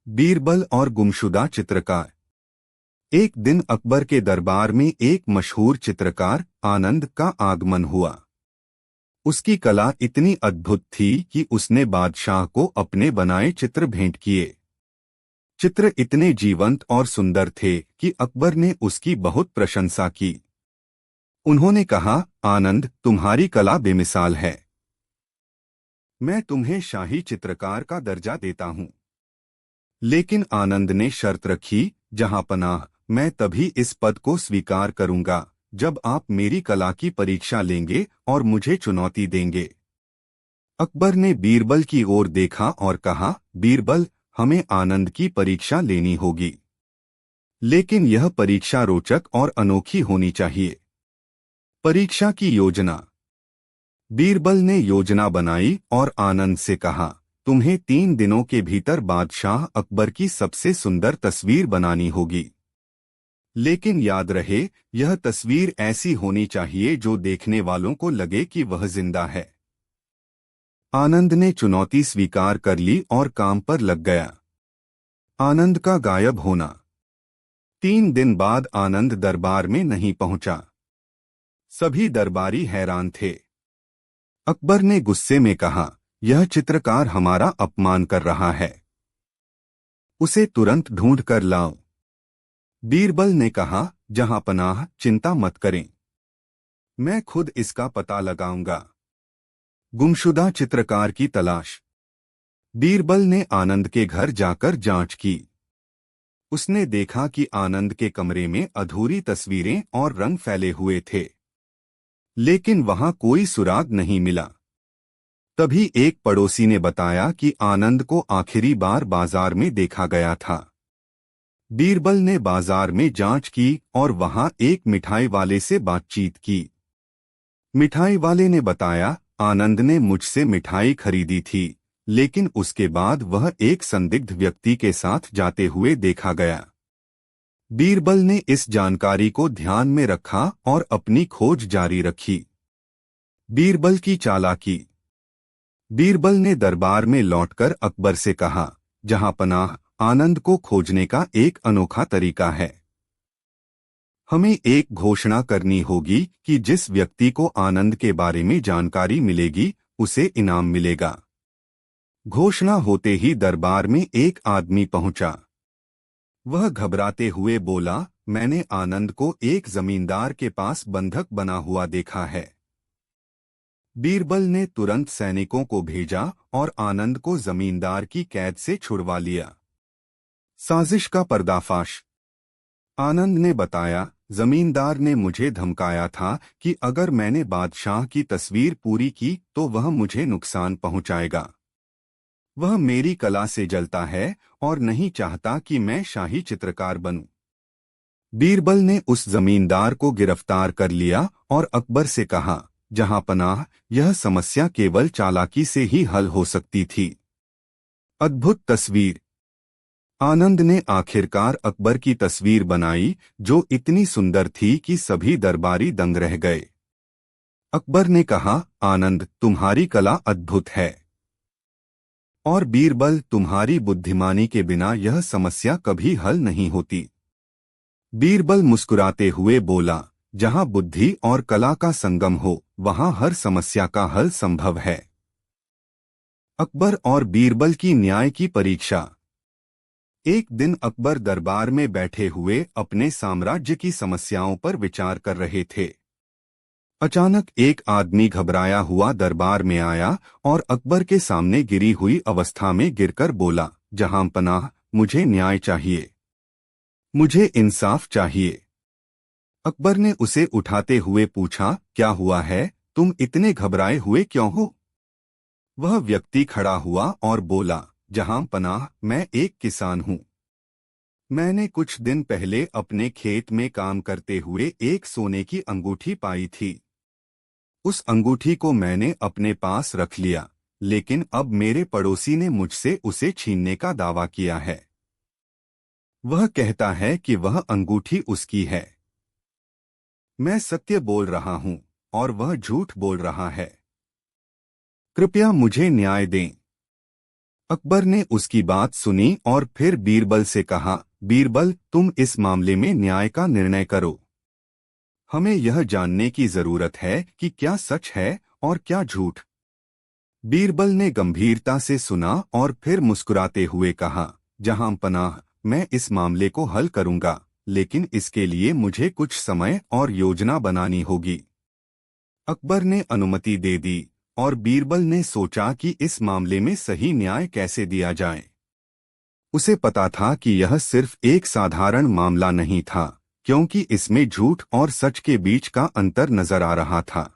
बीरबल और गुमशुदा चित्रकार। एक दिन अकबर के दरबार में एक मशहूर चित्रकार आनंद का आगमन हुआ। उसकी कला इतनी अद्भुत थी कि उसने बादशाह को अपने बनाए चित्र भेंट किए। चित्र इतने जीवंत और सुंदर थे कि अकबर ने उसकी बहुत प्रशंसा की। उन्होंने कहा, आनंद, तुम्हारी कला बेमिसाल है। मैं तुम्हें शाही चित्रकार का दर्जा देता हूं। लेकिन आनंद ने शर्त रखी, जहां पनाह, मैं तभी इस पद को स्वीकार करूंगा जब आप मेरी कला की परीक्षा लेंगे और मुझे चुनौती देंगे। अकबर ने बीरबल की ओर देखा और कहा, बीरबल, हमें आनंद की परीक्षा लेनी होगी। लेकिन यह परीक्षा रोचक और अनोखी होनी चाहिए। परीक्षा की योजना। बीरबल ने योजना बनाई और आनंद से कहा, तुम्हें 3 दिनों के भीतर बादशाह अकबर की सबसे सुंदर तस्वीर बनानी होगी। लेकिन याद रहे, यह तस्वीर ऐसी होनी चाहिए जो देखने वालों को लगे कि वह जिंदा है। आनंद ने चुनौती स्वीकार कर ली और काम पर लग गया। आनंद का गायब होना। 3 दिन बाद आनंद दरबार में नहीं पहुंचा। सभी दरबारी हैरान थे। अकबर ने गुस्से में कहा, यह चित्रकार हमारा अपमान कर रहा है। उसे तुरंत ढूंढ कर लाओ। बीरबल ने कहा, जहां पनाह, चिंता मत करें। मैं खुद इसका पता लगाऊंगा। गुमशुदा चित्रकार की तलाश। बीरबल ने आनंद के घर जाकर जांच की। उसने देखा कि आनंद के कमरे में अधूरी तस्वीरें और रंग फैले हुए थे, लेकिन वहां कोई सुराग नहीं मिला। तभी एक पड़ोसी ने बताया कि आनंद को आखिरी बार बाजार में देखा गया था। बीरबल ने बाजार में जांच की और वहां एक मिठाई वाले से बातचीत की। मिठाई वाले ने बताया, आनंद ने मुझसे मिठाई खरीदी थी, लेकिन उसके बाद वह एक संदिग्ध व्यक्ति के साथ जाते हुए देखा गया। बीरबल ने इस जानकारी को ध्यान में रखा और अपनी खोज जारी रखी। बीरबल की चालाकी। बीरबल ने दरबार में लौटकर अकबर से कहा, जहां पनाह, आनंद को खोजने का एक अनोखा तरीका है। हमें एक घोषणा करनी होगी कि जिस व्यक्ति को आनंद के बारे में जानकारी मिलेगी उसे इनाम मिलेगा। घोषणा होते ही दरबार में एक आदमी पहुंचा। वह घबराते हुए बोला, मैंने आनंद को एक जमींदार के पास बंधक बना हुआ देखा है। बीरबल ने तुरंत सैनिकों को भेजा और आनंद को जमींदार की कैद से छुड़वा लिया। साजिश का पर्दाफाश। आनंद ने बताया, जमींदार ने मुझे धमकाया था कि अगर मैंने बादशाह की तस्वीर पूरी की तो वह मुझे नुकसान पहुंचाएगा। वह मेरी कला से जलता है और नहीं चाहता कि मैं शाही चित्रकार बनूं। बीरबल ने उस जमींदार को गिरफ्तार कर लिया और अकबर से कहा, जहां पनाह, यह समस्या केवल चालाकी से ही हल हो सकती थी। अद्भुत तस्वीर। आनंद ने आखिरकार अकबर की तस्वीर बनाई, जो इतनी सुंदर थी कि सभी दरबारी दंग रह गए। अकबर ने कहा, आनंद, तुम्हारी कला अद्भुत है। और बीरबल, तुम्हारी बुद्धिमानी के बिना यह समस्या कभी हल नहीं होती। बीरबल मुस्कुराते हुए बोला, जहां बुद्धि और कला का संगम हो, वहां हर समस्या का हल संभव है। अकबर और बीरबल की न्याय की परीक्षा। एक दिन अकबर दरबार में बैठे हुए अपने साम्राज्य की समस्याओं पर विचार कर रहे थे। अचानक एक आदमी घबराया हुआ दरबार में आया और अकबर के सामने गिरी हुई अवस्था में गिरकर बोला, जहां पनाह, मुझे न्याय चाहिए। मुझे इंसाफ चाहिए। अकबर ने उसे उठाते हुए पूछा, क्या हुआ है, तुम इतने घबराए हुए क्यों हो? वह व्यक्ति खड़ा हुआ और बोला, जहां पनाह, मैं एक किसान हूं। मैंने कुछ दिन पहले अपने खेत में काम करते हुए एक सोने की अंगूठी पाई थी। उस अंगूठी को मैंने अपने पास रख लिया, लेकिन अब मेरे पड़ोसी ने मुझसे उसे छीनने का दावा किया है। वह कहता है कि वह अंगूठी उसकी है। मैं सत्य बोल रहा हूं और वह झूठ बोल रहा है। कृपया मुझे न्याय दें। अकबर ने उसकी बात सुनी और फिर बीरबल से कहा, बीरबल, तुम इस मामले में न्याय का निर्णय करो। हमें यह जानने की जरूरत है कि क्या सच है और क्या झूठ। बीरबल ने गंभीरता से सुना और फिर मुस्कुराते हुए कहा, जहां पनाह, मैं इस मामले को हल करूंगा, लेकिन इसके लिए मुझे कुछ समय और योजना बनानी होगी। अकबर ने अनुमति दे दी और बीरबल ने सोचा कि इस मामले में सही न्याय कैसे दिया जाए। उसे पता था कि यह सिर्फ एक साधारण मामला नहीं था, क्योंकि इसमें झूठ और सच के बीच का अंतर नजर आ रहा था।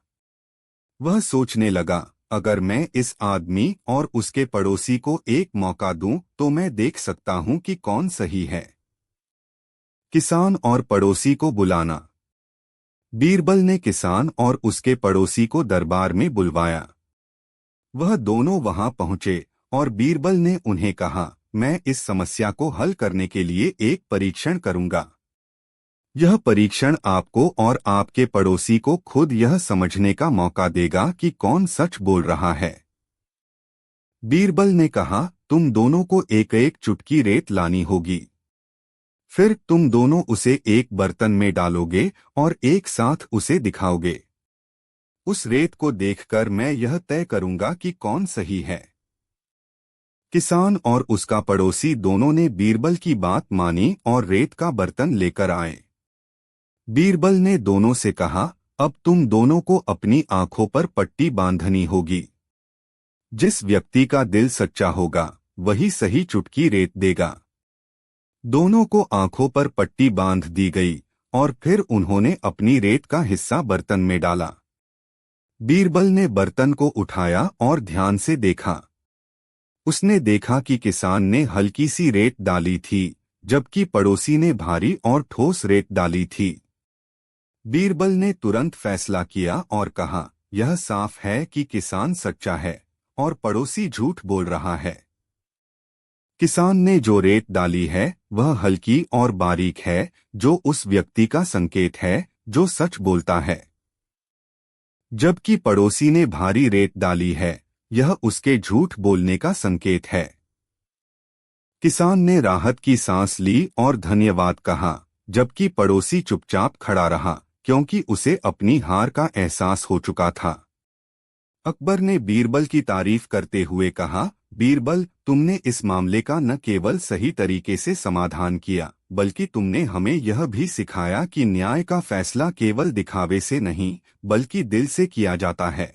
वह सोचने लगा, अगर मैं इस आदमी और उसके पड़ोसी को एक मौका दूं तो मैं देख सकता हूं कि कौन सही है। किसान और पड़ोसी को बुलाना। बीरबल ने किसान और उसके पड़ोसी को दरबार में बुलवाया। वह दोनों वहां पहुंचे और बीरबल ने उन्हें कहा, मैं इस समस्या को हल करने के लिए एक परीक्षण करूंगा। यह परीक्षण आपको और आपके पड़ोसी को खुद यह समझने का मौका देगा कि कौन सच बोल रहा है। बीरबल ने कहा, तुम दोनों को एक एक चुटकी रेत लानी होगी। फिर तुम दोनों उसे एक बर्तन में डालोगे और एक साथ उसे दिखाओगे। उस रेत को देखकर मैं यह तय करूंगा कि कौन सही है। किसान और उसका पड़ोसी दोनों ने बीरबल की बात मानी और रेत का बर्तन लेकर आए। बीरबल ने दोनों से कहा, अब तुम दोनों को अपनी आंखों पर पट्टी बांधनी होगी। जिस व्यक्ति का दिल सच्चा होगा वही सही चुटकी रेत देगा। दोनों को आंखों पर पट्टी बांध दी गई और फिर उन्होंने अपनी रेत का हिस्सा बर्तन में डाला। बीरबल ने बर्तन को उठाया और ध्यान से देखा। उसने देखा कि किसान ने हल्की सी रेत डाली थी, जबकि पड़ोसी ने भारी और ठोस रेत डाली थी। बीरबल ने तुरंत फैसला किया और कहा, यह साफ है कि किसान सच्चा है और पड़ोसी झूठ बोल रहा है। किसान ने जो रेत डाली है वह हल्की और बारीक है, जो उस व्यक्ति का संकेत है जो सच बोलता है। जबकि पड़ोसी ने भारी रेत डाली है, यह उसके झूठ बोलने का संकेत है। किसान ने राहत की सांस ली और धन्यवाद कहा, जबकि पड़ोसी चुपचाप खड़ा रहा, क्योंकि उसे अपनी हार का एहसास हो चुका था। अकबर ने बीरबल की तारीफ करते हुए कहा, बीरबल, तुमने इस मामले का न केवल सही तरीके से समाधान किया, बल्कि तुमने हमें यह भी सिखाया कि न्याय का फैसला केवल दिखावे से नहीं, बल्कि दिल से किया जाता है।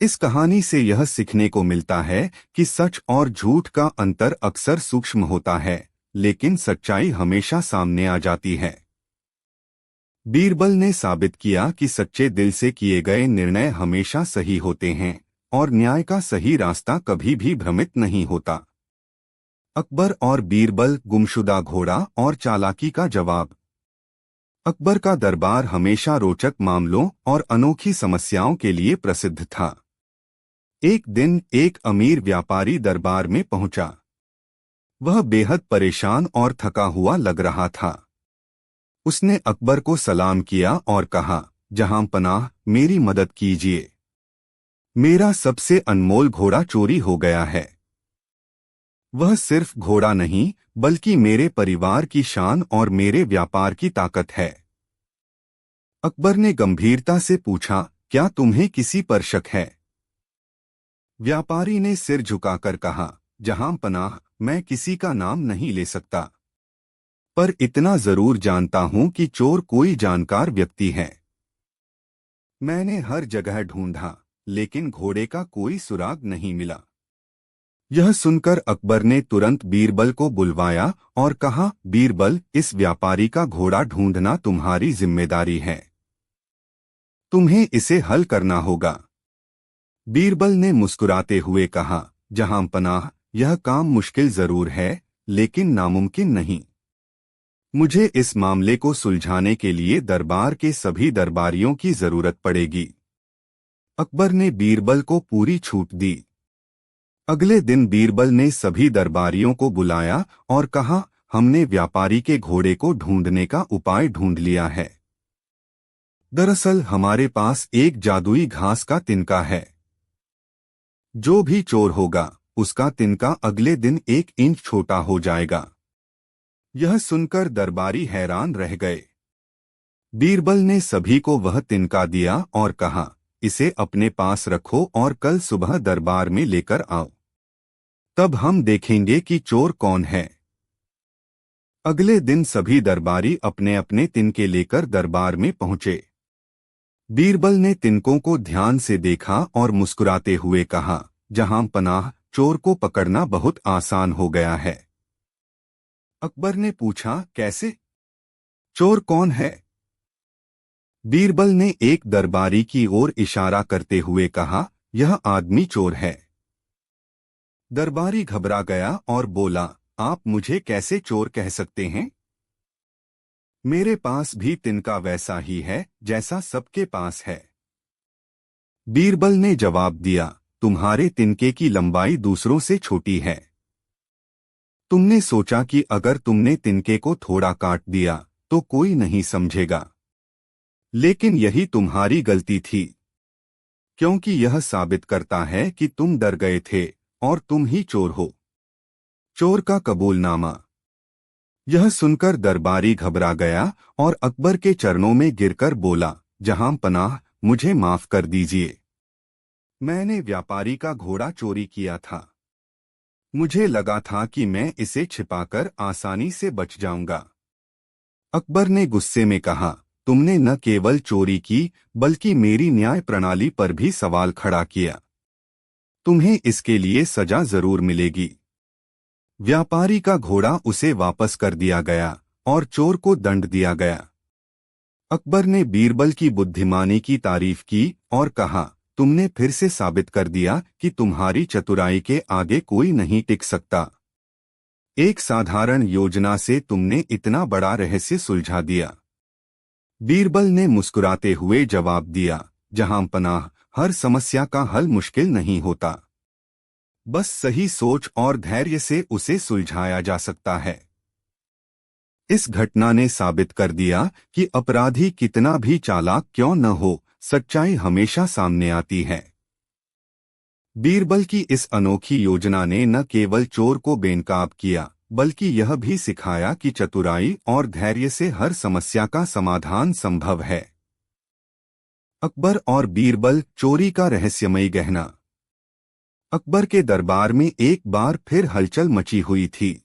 इस कहानी से यह सीखने को मिलता है कि सच और झूठ का अंतर अक्सर सूक्ष्म होता है, लेकिन सच्चाई हमेशा सामने आ जाती है। बीरबल ने साबित किया कि सच्चे दिल से किए गए निर्णय हमेशा सही होते हैं और न्याय का सही रास्ता कभी भी भ्रमित नहीं होता। अकबर और बीरबल, गुमशुदा घोड़ा और चालाकी का जवाब। अकबर का दरबार हमेशा रोचक मामलों और अनोखी समस्याओं के लिए प्रसिद्ध था। एक दिन एक अमीर व्यापारी दरबार में पहुंचा। वह बेहद परेशान और थका हुआ लग रहा था। उसने अकबर को सलाम किया और कहा, जहां पनाह, मेरी मदद कीजिए। मेरा सबसे अनमोल घोड़ा चोरी हो गया है। वह सिर्फ घोड़ा नहीं, बल्कि मेरे परिवार की शान और मेरे व्यापार की ताकत है। अकबर ने गंभीरता से पूछा, क्या तुम्हें किसी पर शक है? व्यापारी ने सिर झुकाकर कहा, जहां पनाह, मैं किसी का नाम नहीं ले सकता, पर इतना जरूर जानता हूं कि चोर कोई जानकार व्यक्ति है। मैंने हर जगह ढूंढा, लेकिन घोड़े का कोई सुराग नहीं मिला। यह सुनकर अकबर ने तुरंत बीरबल को बुलवाया और कहा, बीरबल, इस व्यापारी का घोड़ा ढूंढना तुम्हारी जिम्मेदारी है। तुम्हें इसे हल करना होगा। बीरबल ने मुस्कुराते हुए कहा, जहां पनाह, यह काम मुश्किल जरूर है, लेकिन नामुमकिन नहीं। मुझे इस मामले को सुलझाने के लिए दरबार के सभी दरबारियों की जरूरत पड़ेगी। अकबर ने बीरबल को पूरी छूट दी। अगले दिन बीरबल ने सभी दरबारियों को बुलाया और कहा, हमने व्यापारी के घोड़े को ढूंढने का उपाय ढूंढ लिया है। दरअसल हमारे पास एक जादुई घास का तिनका है। जो भी चोर होगा, उसका तिनका अगले दिन 1 इंच छोटा हो जाएगा। यह सुनकर दरबारी हैरान रह गए। बीरबल ने सभी को वह तिनका दिया और कहा, इसे अपने पास रखो और कल सुबह दरबार में लेकर आओ। तब हम देखेंगे कि चोर कौन है। अगले दिन सभी दरबारी अपने अपने तिनके लेकर दरबार में पहुंचे। बीरबल ने तिनकों को ध्यान से देखा और मुस्कुराते हुए कहा, जहां पनाह, चोर को पकड़ना बहुत आसान हो गया है। अकबर ने पूछा, कैसे? चोर कौन है? बीरबल ने एक दरबारी की ओर इशारा करते हुए कहा, यह आदमी चोर है। दरबारी घबरा गया और बोला, आप मुझे कैसे चोर कह सकते हैं? मेरे पास भी तिनका वैसा ही है जैसा सबके पास है। बीरबल ने जवाब दिया, तुम्हारे तिनके की लंबाई दूसरों से छोटी है। तुमने सोचा कि अगर तुमने तिनके को थोड़ा काट दिया तो कोई नहीं समझेगा, लेकिन यही तुम्हारी गलती थी, क्योंकि यह साबित करता है कि तुम डर गए थे और तुम ही चोर हो। चोर का कबूलनामा। यह सुनकर दरबारी घबरा गया और अकबर के चरणों में गिरकर बोला, जहां पनाह, मुझे माफ कर दीजिए। मैंने व्यापारी का घोड़ा चोरी किया था। मुझे लगा था कि मैं इसे छिपाकर आसानी से बच जाऊंगा। अकबर ने गुस्से में कहा, तुमने न केवल चोरी की, बल्कि मेरी न्याय प्रणाली पर भी सवाल खड़ा किया। तुम्हें इसके लिए सजा जरूर मिलेगी। व्यापारी का घोड़ा उसे वापस कर दिया गया और चोर को दंड दिया गया। अकबर ने बीरबल की बुद्धिमानी की तारीफ की और कहा, तुमने फिर से साबित कर दिया कि तुम्हारी चतुराई के आगे कोई नहीं टिक सकता। एक साधारण योजना से तुमने इतना बड़ा रहस्य सुलझा दिया। बीरबल ने मुस्कुराते हुए जवाब दिया, जहां पनाह, हर समस्या का हल मुश्किल नहीं होता, बस सही सोच और धैर्य से उसे सुलझाया जा सकता है। इस घटना ने साबित कर दिया कि अपराधी कितना भी चालाक क्यों न हो, सच्चाई हमेशा सामने आती है। बीरबल की इस अनोखी योजना ने न केवल चोर को बेनकाब किया, बल्कि यह भी सिखाया कि चतुराई और धैर्य से हर समस्या का समाधान संभव है। अकबर और बीरबल, चोरी का रहस्यमयी गहना। अकबर के दरबार में एक बार फिर हलचल मची हुई थी।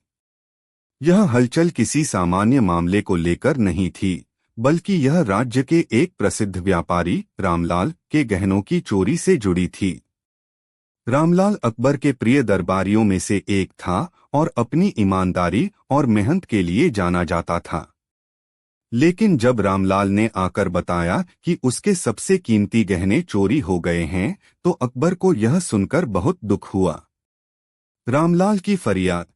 यह हलचल किसी सामान्य मामले को लेकर नहीं थी, बल्कि यह राज्य के एक प्रसिद्ध व्यापारी रामलाल के गहनों की चोरी से जुड़ी थी। रामलाल अकबर के प्रिय दरबारियों में से एक था और अपनी ईमानदारी और मेहनत के लिए जाना जाता था। लेकिन जब रामलाल ने आकर बताया कि उसके सबसे कीमती गहने चोरी हो गए हैं, तो अकबर को यह सुनकर बहुत दुख हुआ। रामलाल की फरियाद।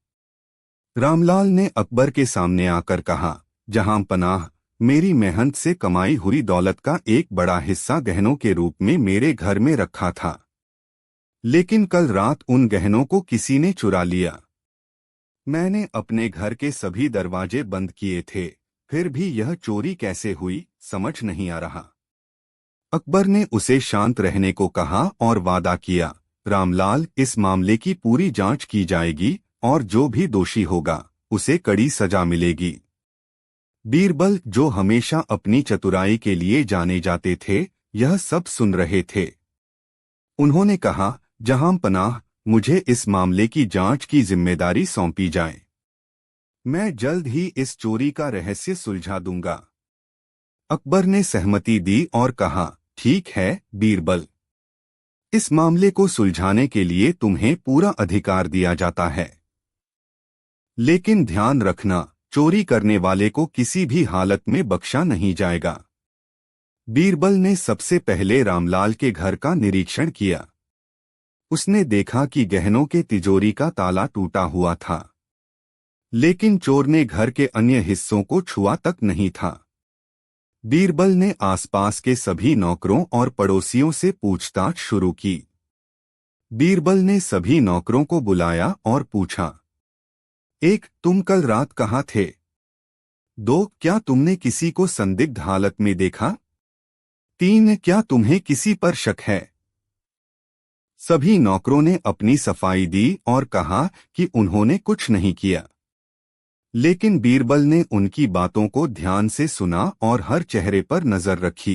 रामलाल ने अकबर के सामने आकर कहा, जहां पनाह, मेरी मेहनत से कमाई हुई दौलत का एक बड़ा हिस्सा गहनों के रूप में मेरे घर में रखा था, लेकिन कल रात उन गहनों को किसी ने चुरा लिया। मैंने अपने घर के सभी दरवाजे बंद किए थे, फिर भी यह चोरी कैसे हुई समझ नहीं आ रहा। अकबर ने उसे शांत रहने को कहा और वादा किया, रामलाल, इस मामले की पूरी जांच की जाएगी और जो भी दोषी होगा उसे कड़ी सजा मिलेगी। बीरबल, जो हमेशा अपनी चतुराई के लिए जाने जाते थे, यह सब सुन रहे थे। उन्होंने कहा, जहां पनाह, मुझे इस मामले की जांच की जिम्मेदारी सौंपी जाए। मैं जल्द ही इस चोरी का रहस्य सुलझा दूंगा। अकबर ने सहमति दी और कहा, ठीक है बीरबल, इस मामले को सुलझाने के लिए तुम्हें पूरा अधिकार दिया जाता है। लेकिन ध्यान रखना, चोरी करने वाले को किसी भी हालत में बख्शा नहीं जाएगा। बीरबल ने सबसे पहले रामलाल के घर का निरीक्षण किया। उसने देखा कि गहनों के तिजोरी का ताला टूटा हुआ था, लेकिन चोर ने घर के अन्य हिस्सों को छुआ तक नहीं था। बीरबल ने आसपास के सभी नौकरों और पड़ोसियों से पूछताछ शुरू की। बीरबल ने सभी नौकरों को बुलाया और पूछा, 1. तुम कल रात कहाँ थे? 2. क्या तुमने किसी को संदिग्ध हालत में देखा? 3. क्या तुम्हें किसी पर शक है? सभी नौकरों ने अपनी सफाई दी और कहा कि उन्होंने कुछ नहीं किया। लेकिन बीरबल ने उनकी बातों को ध्यान से सुना और हर चेहरे पर नजर रखी।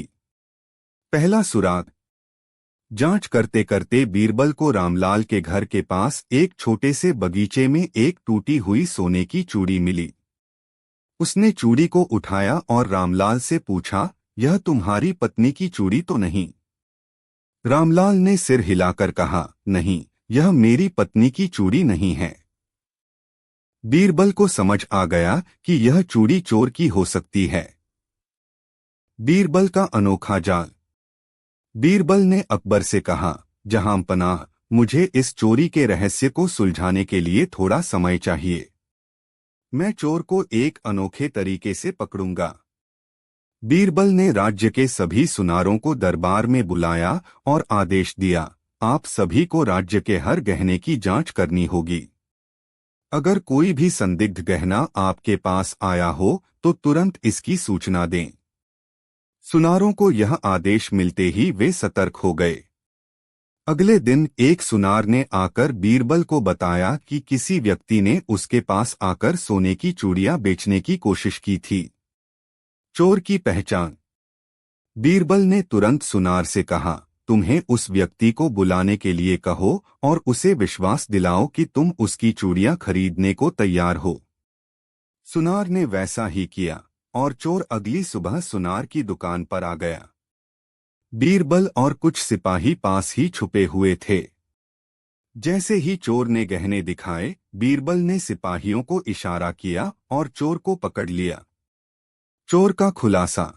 पहला सुराग। जांच करते करते बीरबल को रामलाल के घर के पास एक छोटे से बगीचे में एक टूटी हुई सोने की चूड़ी मिली। उसने चूड़ी को उठाया और रामलाल से पूछा, यह तुम्हारी पत्नी की चूड़ी तो नहीं? रामलाल ने सिर हिलाकर कहा, नहीं, यह मेरी पत्नी की चूड़ी नहीं है। बीरबल को समझ आ गया कि यह चूड़ी चोर की हो सकती है। बीरबल का अनोखा जाल। बीरबल ने अकबर से कहा, जहां पनाह, मुझे इस चोरी के रहस्य को सुलझाने के लिए थोड़ा समय चाहिए। मैं चोर को एक अनोखे तरीके से पकड़ूंगा। बीरबल ने राज्य के सभी सुनारों को दरबार में बुलाया और आदेश दिया, आप सभी को राज्य के हर गहने की जांच करनी होगी। अगर कोई भी संदिग्ध गहना आपके पास आया हो तो तुरंत इसकी सूचना दें। सुनारों को यह आदेश मिलते ही वे सतर्क हो गए। अगले दिन एक सुनार ने आकर बीरबल को बताया कि किसी व्यक्ति ने उसके पास आकर सोने की चूड़ियां बेचने की कोशिश की थी। चोर की पहचान। बीरबल ने तुरंत सुनार से कहा, तुम्हें उस व्यक्ति को बुलाने के लिए कहो और उसे विश्वास दिलाओ कि तुम उसकी चूड़ियां खरीदने को तैयार हो। सुनार ने वैसा ही किया और चोर अगली सुबह सुनार की दुकान पर आ गया। बीरबल और कुछ सिपाही पास ही छुपे हुए थे। जैसे ही चोर ने गहने दिखाए, बीरबल ने सिपाहियों को इशारा किया और चोर को पकड़ लिया। चोर का खुलासा।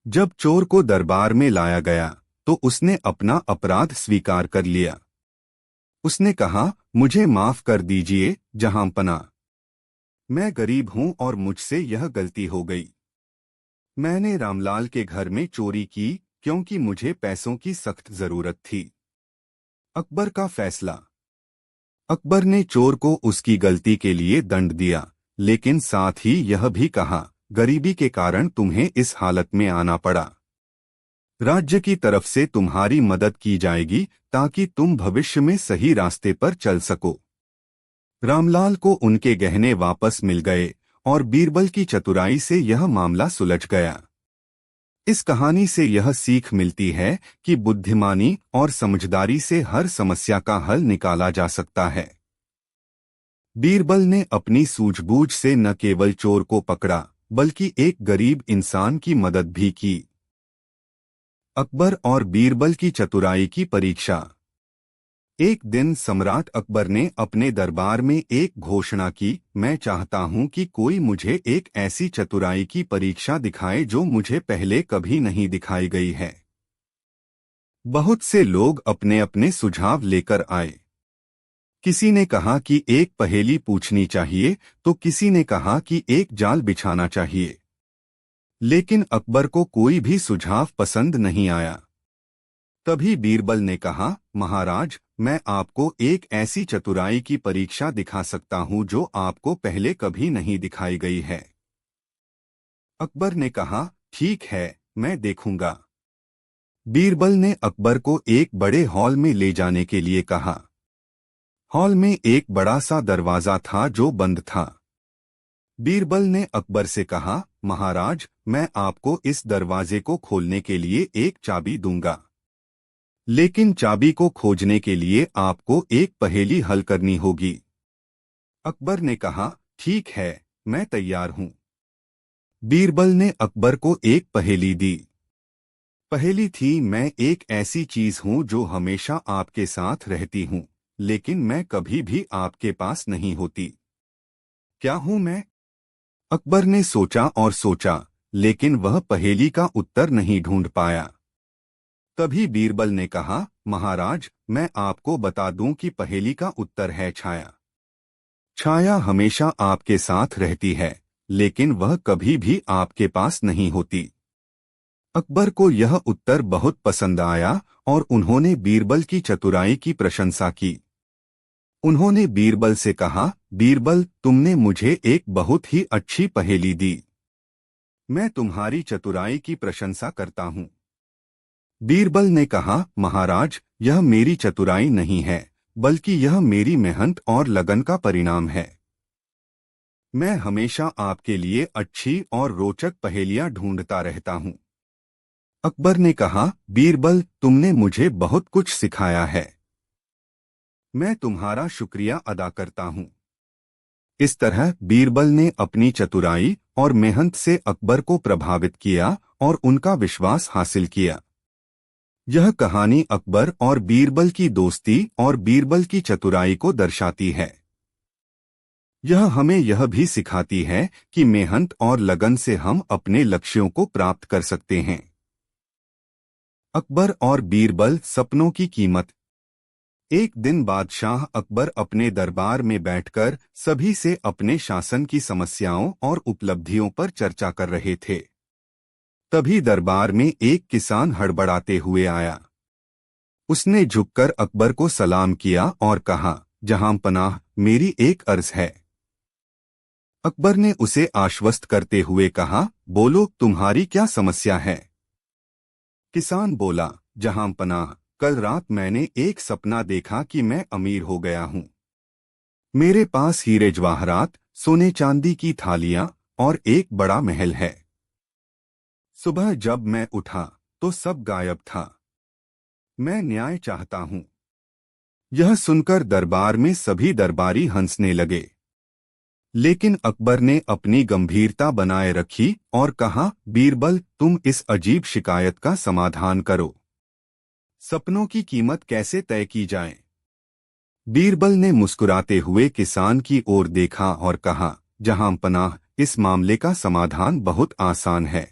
जब चोर को दरबार में लाया गया तो उसने अपना अपराध स्वीकार कर लिया। उसने कहा, मुझे माफ कर दीजिए जहां पना, मैं गरीब हूं और मुझसे यह गलती हो गई। मैंने रामलाल के घर में चोरी की क्योंकि मुझे पैसों की सख्त जरूरत थी। अकबर का फैसला। अकबर ने चोर को उसकी गलती के लिए दंड दिया, लेकिन साथ ही यह भी कहा, गरीबी के कारण तुम्हें इस हालत में आना पड़ा। राज्य की तरफ से तुम्हारी मदद की जाएगी ताकि तुम भविष्य में सही रास्ते पर चल सको। रामलाल को उनके गहने वापस मिल गए और बीरबल की चतुराई से यह मामला सुलझ गया। इस कहानी से यह सीख मिलती है कि बुद्धिमानी और समझदारी से हर समस्या का हल निकाला जा सकता है। बीरबल ने अपनी सूझबूझ से न केवल चोर को पकड़ा, बल्कि एक गरीब इंसान की मदद भी की। अकबर और बीरबल की चतुराई की परीक्षा। एक दिन सम्राट अकबर ने अपने दरबार में एक घोषणा की, मैं चाहता हूं कि कोई मुझे एक ऐसी चतुराई की परीक्षा दिखाए जो मुझे पहले कभी नहीं दिखाई गई है। बहुत से लोग अपने अपने सुझाव लेकर आए। किसी ने कहा कि एक पहेली पूछनी चाहिए, तो किसी ने कहा कि एक जाल बिछाना चाहिए। लेकिन अकबर को कोई भी सुझाव पसंद नहीं आया। तभी बीरबल ने कहा, महाराज, मैं आपको एक ऐसी चतुराई की परीक्षा दिखा सकता हूं जो आपको पहले कभी नहीं दिखाई गई है। अकबर ने कहा, ठीक है, मैं देखूंगा। बीरबल ने अकबर को एक बड़े हॉल में ले जाने के लिए कहा। हॉल में एक बड़ा सा दरवाजा था जो बंद था। बीरबल ने अकबर से कहा, महाराज, मैं आपको इस दरवाजे को खोलने के लिए एक चाबी दूंगा, लेकिन चाबी को खोजने के लिए आपको एक पहेली हल करनी होगी। अकबर ने कहा, ठीक है, मैं तैयार हूं। बीरबल ने अकबर को एक पहेली दी। पहेली थी, मैं एक ऐसी चीज हूं जो हमेशा आपके साथ रहती हूं, लेकिन मैं कभी भी आपके पास नहीं होती। क्या हूं मैं? अकबर ने सोचा और सोचा, लेकिन वह पहेली का उत्तर नहीं ढूंढ पाया। तभी बीरबल ने कहा, महाराज, मैं आपको बता दूं कि पहेली का उत्तर है छाया। छाया हमेशा आपके साथ रहती है, लेकिन वह कभी भी आपके पास नहीं होती। अकबर को यह उत्तर बहुत पसंद आया और उन्होंने बीरबल की चतुराई की प्रशंसा की। उन्होंने बीरबल से कहा, बीरबल, तुमने मुझे एक बहुत ही अच्छी पहेली दी। मैं तुम्हारी चतुराई की प्रशंसा करता हूँ। बीरबल ने कहा, महाराज, यह मेरी चतुराई नहीं है, बल्कि यह मेरी मेहनत और लगन का परिणाम है। मैं हमेशा आपके लिए अच्छी और रोचक पहेलियां ढूंढता रहता हूँ। अकबर ने कहा, बीरबल, तुमने मुझे बहुत कुछ सिखाया है। मैं तुम्हारा शुक्रिया अदा करता हूँ। इस तरह बीरबल ने अपनी चतुराई और मेहनत से अकबर को प्रभावित किया और उनका विश्वास हासिल किया। यह कहानी अकबर और बीरबल की दोस्ती और बीरबल की चतुराई को दर्शाती है। यह हमें यह भी सिखाती है कि मेहनत और लगन से हम अपने लक्ष्यों को प्राप्त कर सकते हैं। अकबर और बीरबल सपनों की कीमत। एक दिन बादशाह अकबर अपने दरबार में बैठकर सभी से अपने शासन की समस्याओं और उपलब्धियों पर चर्चा कर रहे थे। तभी दरबार में एक किसान हड़बड़ाते हुए आया। उसने झुककर अकबर को सलाम किया और कहा, जहां पनाह, मेरी एक अर्ज है। अकबर ने उसे आश्वस्त करते हुए कहा, बोलो, तुम्हारी क्या समस्या है? किसान बोला, जहां पनाह, कल रात मैंने एक सपना देखा कि मैं अमीर हो गया हूं। मेरे पास हीरे जवाहरात, सोने चांदी की थालियां और एक बड़ा महल है। सुबह जब मैं उठा तो सब गायब था। मैं न्याय चाहता हूं। यह सुनकर दरबार में सभी दरबारी हंसने लगे। लेकिन अकबर ने अपनी गंभीरता बनाए रखी और कहा, बीरबल, तुम इस अजीब शिकायत का समाधान करो। सपनों की कीमत कैसे तय की जाए? बीरबल ने मुस्कुराते हुए किसान की ओर देखा और कहा, जहां पनाह, इस मामले का समाधान बहुत आसान है।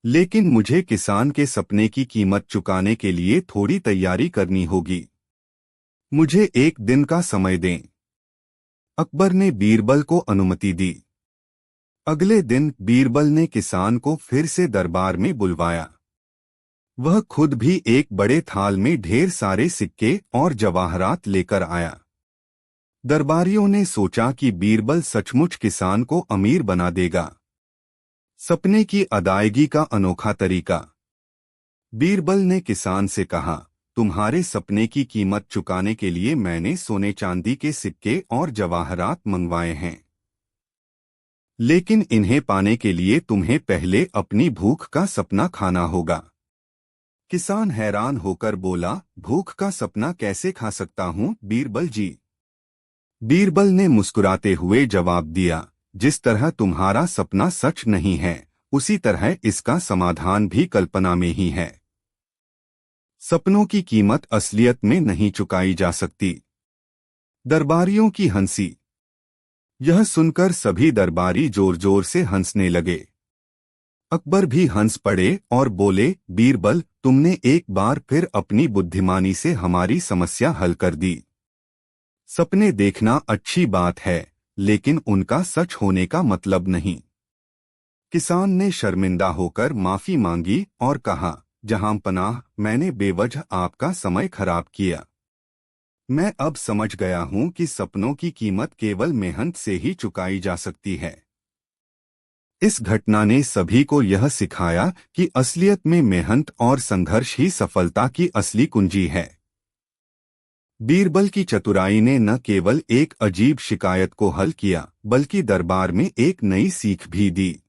लेकिन मुझे किसान के सपने की कीमत चुकाने के लिए थोड़ी तैयारी करनी होगी। मुझे एक दिन का समय दें। अकबर ने बीरबल को अनुमति दी। अगले दिन बीरबल ने किसान को फिर से दरबार में बुलवाया। वह खुद भी एक बड़े थाल में ढेर सारे सिक्के और जवाहरात लेकर आया। दरबारियों ने सोचा कि बीरबल सचमुच किसान को अमीर बना देगा। सपने की अदायगी का अनोखा तरीका। बीरबल ने किसान से कहा, तुम्हारे सपने की कीमत चुकाने के लिए मैंने सोने चांदी के सिक्के और जवाहरात मंगवाए हैं, लेकिन इन्हें पाने के लिए तुम्हें पहले अपनी भूख का सपना खाना होगा। किसान हैरान होकर बोला, भूख का सपना कैसे खा सकता हूं, बीरबल जी? बीरबल ने मुस्कुराते हुए जवाब दिया, जिस तरह तुम्हारा सपना सच नहीं है, उसी तरह इसका समाधान भी कल्पना में ही है। सपनों की कीमत असलियत में नहीं चुकाई जा सकती। दरबारियों की हंसी। यह सुनकर सभी दरबारी जोर जोर से हंसने लगे। अकबर भी हंस पड़े और बोले, बीरबल, तुमने एक बार फिर अपनी बुद्धिमानी से हमारी समस्या हल कर दी। सपने देखना अच्छी बात है, लेकिन उनका सच होने का मतलब नहीं। किसान ने शर्मिंदा होकर माफी मांगी और कहा, जहां पनाह, मैंने बेवजह आपका समय खराब किया। मैं अब समझ गया हूं कि सपनों की कीमत केवल मेहनत से ही चुकाई जा सकती है। इस घटना ने सभी को यह सिखाया कि असलियत में मेहनत और संघर्ष ही सफलता की असली कुंजी है। बीरबल की चतुराई ने न केवल एक अजीब शिकायत को हल किया, बल्कि दरबार में एक नई सीख भी दी।